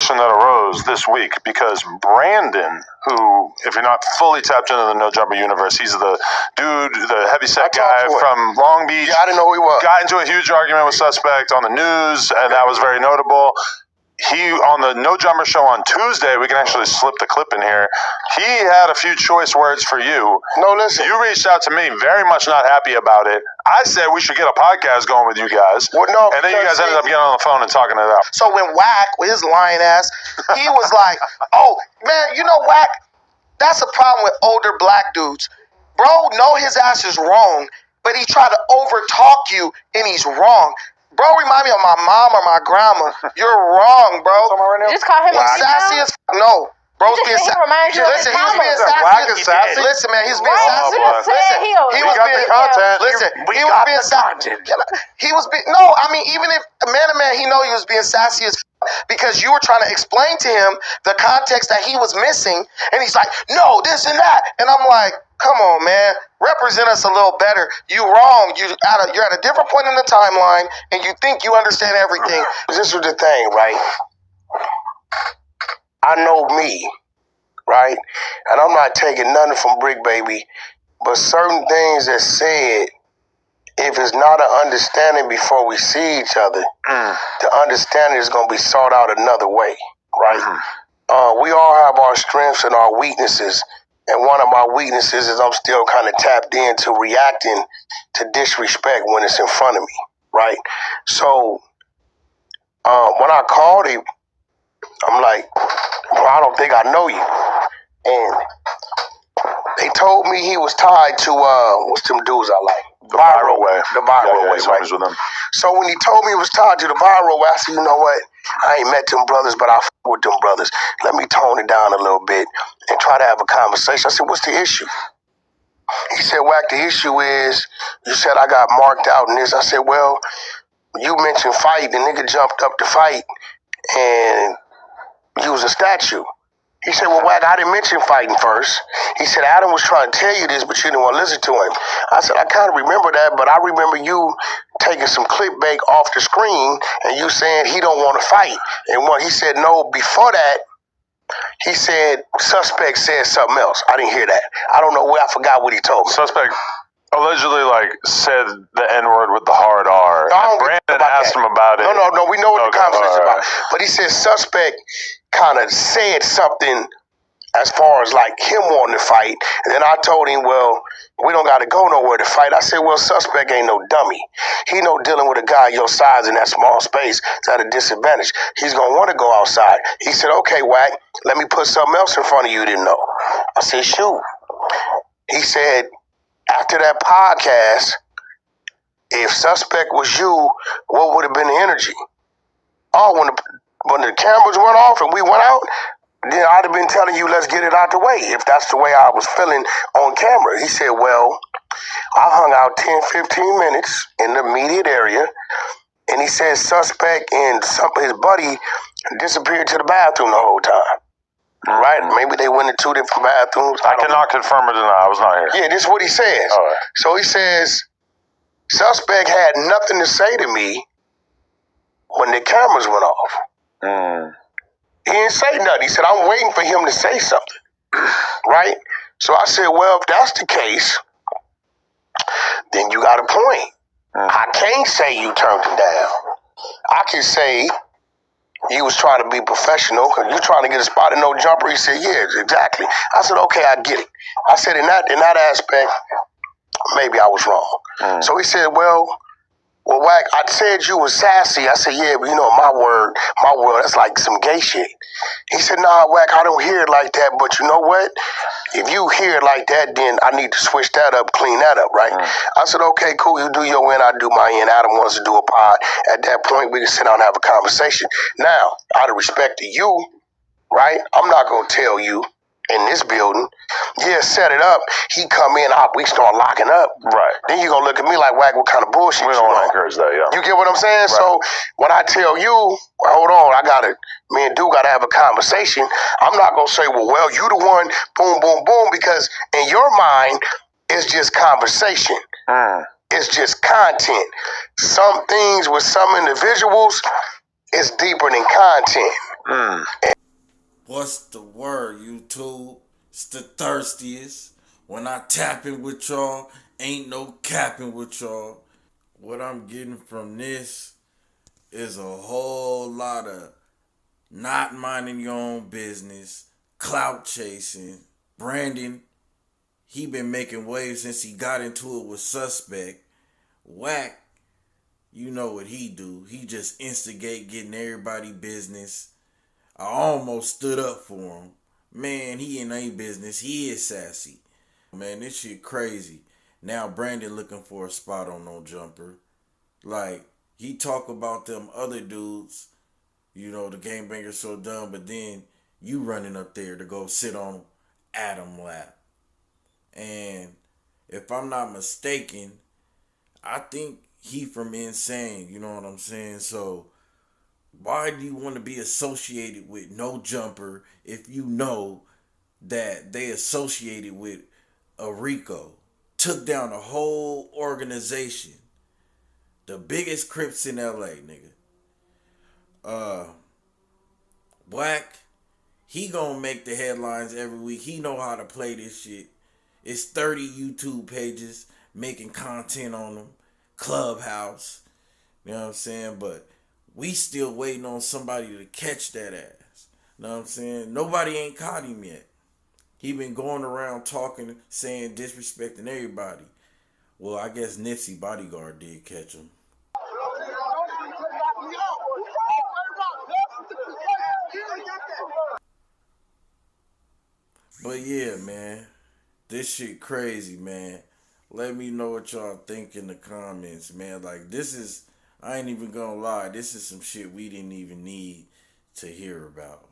situation that arose this week because Brandon, who, if you're not fully tapped into the No Jumper universe, he's the dude, the heavyset guy from Long Beach. Yeah, I didn't know who he was. Got into a huge argument with Suspect on the news, and that was very notable. He, on the No Jumper show on Tuesday, we can actually slip the clip in here, he had a few choice words for you. No, listen. You reached out to me, very much not happy about it. I said we should get a podcast going with you guys. Well, no, and then you guys ended up getting on the phone and talking it out. So when Wack, with his lying ass, he was like, oh, man, you know, Wack, that's a problem with older black dudes. Bro, know his ass is wrong, but he tried to overtalk you, and he's wrong. Bro, remind me of my mom or my grandma. You're wrong, bro. You just call him sassy as no. Bro's being sassy. Listen, he was being sassy. Listen, man, he was being sassy. Listen, he was being content. Listen, he was being sassy. He was being no. I mean, even if man to man, he know he was being sassy as because you were trying to explain to him the context that he was missing, and he's like, no, this and that, and I'm like, come on, man, represent us a little better. You wrong. You're at a different point in the timeline, and you think you understand everything. This was the thing, right? I know me, right? And I'm not taking nothing from Brick Baby, but certain things that's said, if it's not an understanding before we see each other, the understanding is going to be sought out another way, right? We all have our strengths and our weaknesses, and one of my weaknesses is I'm still kind of tapped into reacting to disrespect when it's in front of me, right? So when I called him, I'm like, well, I don't think I know you. And they told me he was tied to, what's them dudes I like? The Viral Way. The Viral Way, right? With them. So when he told me he was tied to the Viral Way, I said, you know what? I ain't met them brothers, but I f with them brothers. Let me tone it down a little bit and try to have a conversation. I said, what's the issue? He said, Wack, the issue is, you said I got marked out in this. I said, well, you mentioned fight. The nigga jumped up to fight and use a statue. He said, well, Wack, I didn't mention fighting first. He said, Adam was trying to tell you this, but you didn't want to listen to him. I said, I kind of remember that, but I remember you taking some clickbait off the screen and you saying he don't want to fight. And when he said no, before that, he said, Suspect said something else. I didn't hear that. I don't know where, I forgot what he told me. Suspect allegedly said the N-word with the hard R. Brandon asked him about it. No, we know what the conversation is about. But he said Suspect kind of said something as far as him wanting to fight. And then I told him, well, we don't got to go nowhere to fight. I said, well, Suspect ain't no dummy. He know dealing with a guy your size in that small space is at a disadvantage. He's going to want to go outside. He said, okay, Wack, let me put something else in front of you didn't know. I said, shoot. He said, after that podcast, if Suspect was you, what would have been the energy? Oh, when the cameras went off and we went out, then I'd have been telling you, let's get it out the way, if that's the way I was feeling on camera. He said, well, I hung out 10, 15 minutes in the immediate area, and he said Suspect and his buddy disappeared to the bathroom the whole time. Right? Maybe they went in two different bathrooms. I cannot confirm or deny. I was not here. Yeah, this is what he says. All right. So he says, Suspect had nothing to say to me when the cameras went off. He didn't say nothing. He said, I'm waiting for him to say something. Right? So I said, well, if that's the case, then you got a point. I can't say you turned him down. I can say he was trying to be professional because you're trying to get a spot in No Jumper. He said, yeah, exactly. I said, okay, I get it. I said, in that aspect, maybe I was wrong. So he said, well, Wack, I said you was sassy. I said, yeah, but you know, my world, that's like some gay shit. He said, nah, Wack, I don't hear it like that, but you know what? If you hear it like that, then I need to switch that up, clean that up, right? I said, okay, cool, you do your end, I do my end. Adam wants to do a pod. At that point, we can sit down and have a conversation. Now, out of respect to you, right, I'm not going to tell you in this building, yeah, set it up. He come in, we start locking up. Right. Then you gonna look at me like, Wack, what kind of bullshit we don't want to encourage that, yeah. You get what I'm saying? Right. So when I tell you, well, hold on, me and Dude gotta have a conversation. I'm not gonna say, well, you the one, boom, boom, boom, because in your mind, it's just conversation. It's just content. Some things with some individuals, It's deeper than content. What's the word, YouTube? It's the thirstiest. When I tapping with y'all, ain't no capping with y'all. What I'm getting from this is a whole lot of not minding your own business, clout chasing. Brandon, he been making waves since he got into it with Suspect. Wack, you know what he do. He just instigate getting everybody business. I almost stood up for him. Man, he in a business. He is Sassy. Man, this shit crazy. Now Brandon looking for a spot on No Jumper. Like, he talk about them other dudes, you know, the gangbanger so dumb, but then you running up there to go sit on Adam lap. And if I'm not mistaken, I think he from Insane, you know what I'm saying? So why do you want to be associated with No Jumper if you know that they associated with a Rico? Took down a whole organization. The biggest Crips in LA, nigga. Wack, he gonna make the headlines every week. He know how to play this shit. It's 30 YouTube pages making content on them. Clubhouse. You know what I'm saying? But we still waiting on somebody to catch that ass. You know what I'm saying? Nobody ain't caught him yet. He been going around talking, saying, disrespecting everybody. Well, I guess Nipsey Bodyguard did catch him. But yeah, man. This shit crazy, man. Let me know what y'all think in the comments, man. Like, this is, I ain't even gonna lie, this is some shit we didn't even need to hear about.